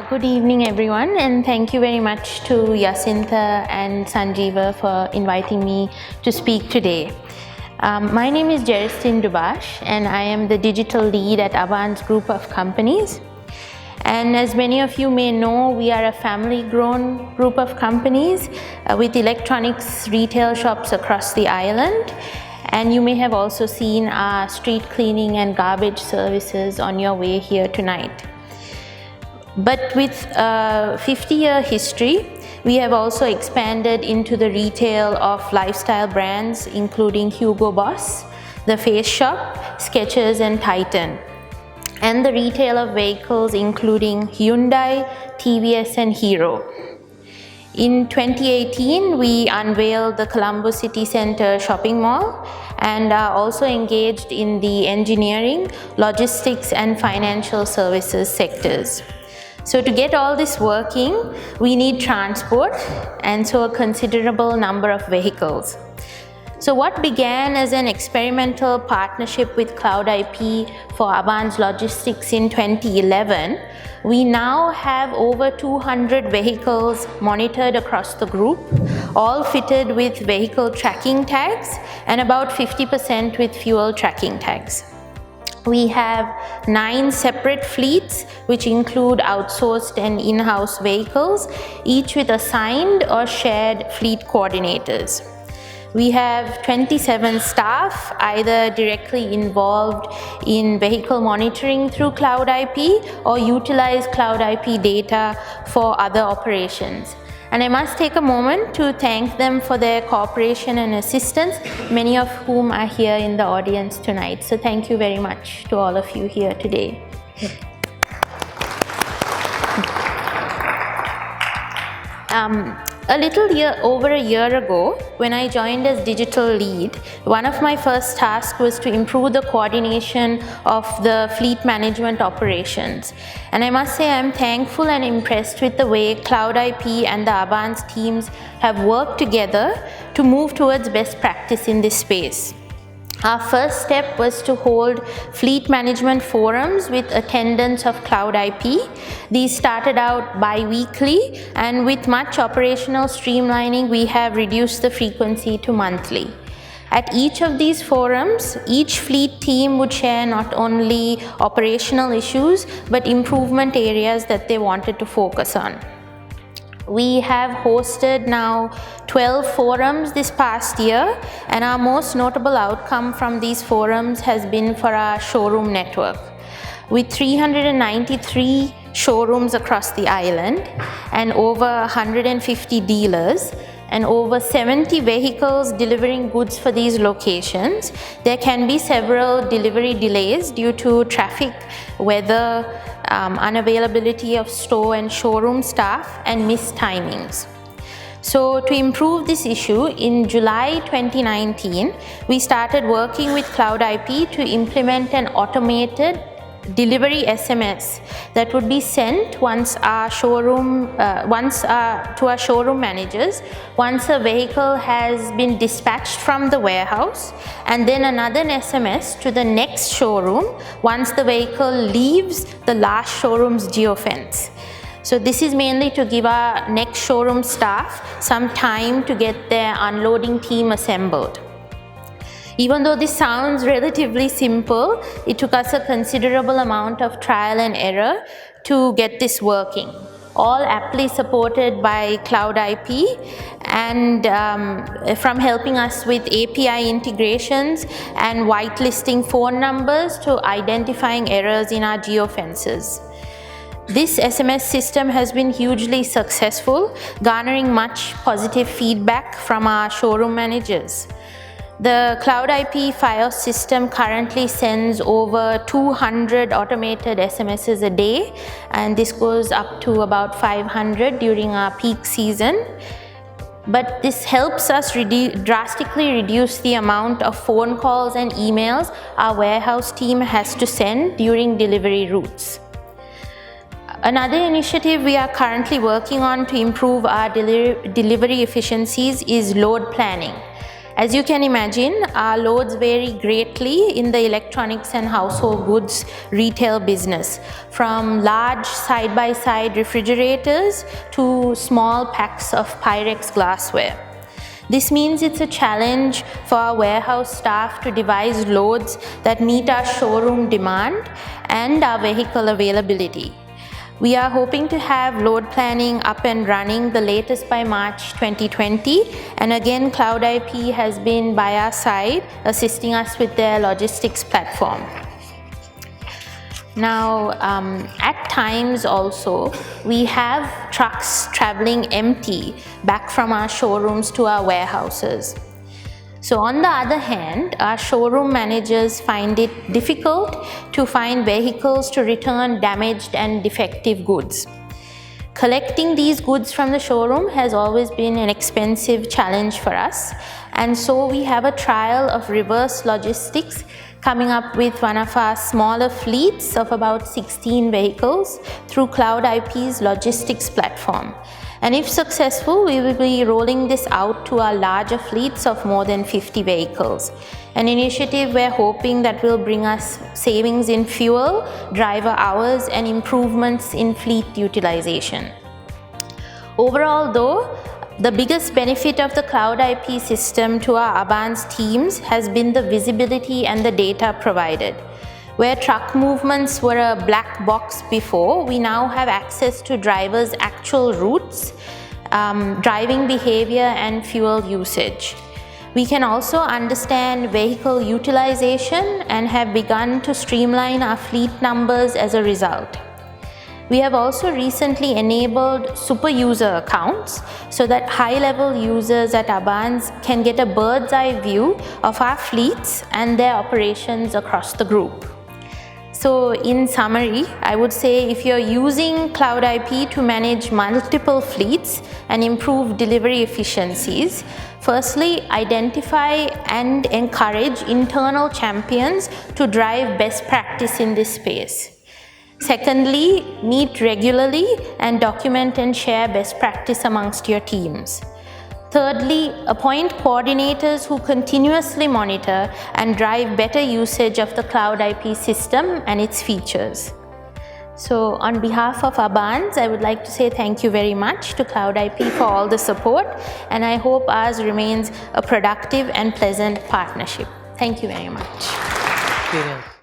Good evening, everyone, and thank you very much to Yasintha and Sanjeeva for inviting me to speak today. My name is Jerastin Dubash, and I am the digital lead at Abans Group of Companies. And as many of you may know, we are a family-grown group of companies with electronics retail shops across the island. And you may have also seen our street cleaning and garbage services on your way here tonight. But with a 50-year history, we have also expanded into the retail of lifestyle brands, including Hugo Boss, The Face Shop, Skechers, and Titan, and the retail of vehicles, including Hyundai, TVS, and Hero. In 2018, we unveiled the Colombo City Centre shopping mall and are also engaged in the engineering, logistics, and financial services sectors. So to get all this working, we need transport, and so a considerable number of vehicles. So what began as an experimental partnership with KLOUDIP for Abans Logistics in 2011, we now have over 200 vehicles monitored across the group, all fitted with vehicle tracking tags and about 50% with fuel tracking tags. We have 9 separate fleets, which include outsourced and in-house vehicles, each with assigned or shared fleet coordinators. We have 27 staff, either directly involved in vehicle monitoring through KLOUDIP or utilize KLOUDIP data for other operations. And I must take a moment to thank them for their cooperation and assistance, many of whom are here in the audience tonight. So thank you very much to all of you here today. Over a year ago, when I joined as digital lead, one of my first tasks was to improve the coordination of the fleet management operations. And I must say I'm thankful and impressed with the way KLOUDIP and the Abans teams have worked together to move towards best practice in this space. Our first step was to hold fleet management forums with attendance of KLOUDIP. These started out bi-weekly, and with much operational streamlining, we have reduced the frequency to monthly. At each of these forums, each fleet team would share not only operational issues, but improvement areas that they wanted to focus on. We have hosted now 12 forums this past year, and our most notable outcome from these forums has been for our showroom network. With 393 showrooms across the island and over 150 dealers and over 70 vehicles delivering goods for these locations, there can be several delivery delays due to traffic, weather, unavailability of store and showroom staff, and missed timings. So to improve this issue, in July 2019, we started working with KLOUDIP to implement an automated delivery SMS that would be sent to our showroom managers once a vehicle has been dispatched from the warehouse, and then another SMS to the next showroom once the vehicle leaves the last showroom's geofence. So this is mainly to give our next showroom staff some time to get their unloading team assembled. Even though this sounds relatively simple, it took us a considerable amount of trial and error to get this working. All aptly supported by KLOUDIP, and from helping us with API integrations and whitelisting phone numbers to identifying errors in our geofences. This SMS system has been hugely successful, garnering much positive feedback from our showroom managers. The KLOUDIP FiOS system currently sends over 200 automated SMSs a day, and this goes up to about 500 during our peak season. But this helps us drastically reduce the amount of phone calls and emails our warehouse team has to send during delivery routes. Another initiative we are currently working on to improve our delivery efficiencies is load planning. As you can imagine, our loads vary greatly in the electronics and household goods retail business, from large side-by-side refrigerators to small packs of Pyrex glassware. This means it's a challenge for our warehouse staff to devise loads that meet our showroom demand and our vehicle availability. We are hoping to have load planning up and running the latest by March 2020, and again KLOUDIP has been by our side assisting us with their logistics platform. Now, at times also, we have trucks traveling empty back from our showrooms to our warehouses. So on the other hand, our showroom managers find it difficult to find vehicles to return damaged and defective goods. Collecting these goods from the showroom has always been an expensive challenge for us, and so we have a trial of reverse logistics coming up with one of our smaller fleets of about 16 vehicles through KLOUDIP's logistics platform. And if successful, we will be rolling this out to our larger fleets of more than 50 vehicles. An initiative we're hoping that will bring us savings in fuel, driver hours, and improvements in fleet utilization. Overall though, the biggest benefit of the KLOUDIP system to our Abans teams has been the visibility and the data provided. Where truck movements were a black box before, we now have access to drivers' actual routes, driving behavior and fuel usage. We can also understand vehicle utilization and have begun to streamline our fleet numbers as a result. We have also recently enabled super user accounts so that high-level users at Abans can get a bird's eye view of our fleets and their operations across the group. So in summary, I would say if you're using KLOUDIP to manage multiple fleets and improve delivery efficiencies, firstly, identify and encourage internal champions to drive best practice in this space. Secondly, meet regularly and document and share best practice amongst your teams. Thirdly, appoint coordinators who continuously monitor and drive better usage of the KLOUDIP system and its features. So on behalf of Abans, I would like to say thank you very much to KLOUDIP for all the support, and I hope ours remains a productive and pleasant partnership. Thank you very much.